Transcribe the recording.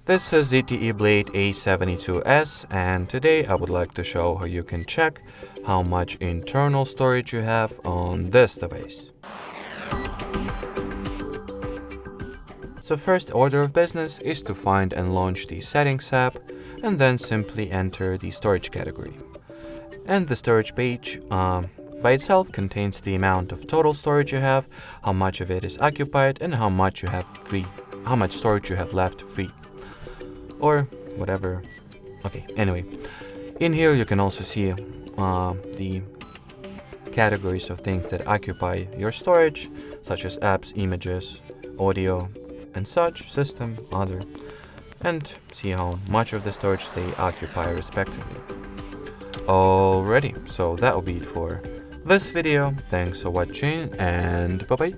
This is ZTE Blade A72S, and today I would like to show how you can check how much internal storage you have on this device. So first order of business is to find and launch the Settings app, and then simply enter the storage category. And the storage page by itself contains the amount of total storage you have, how much of it is occupied, and how much storage you have left free. Or whatever. Okay, anyway. In here you can also see the categories of things that occupy your storage, such as apps, images, audio, and such, system, other, and see how much of the storage they occupy respectively. Alrighty, so that will be it for this video. Thanks for watching, and bye bye.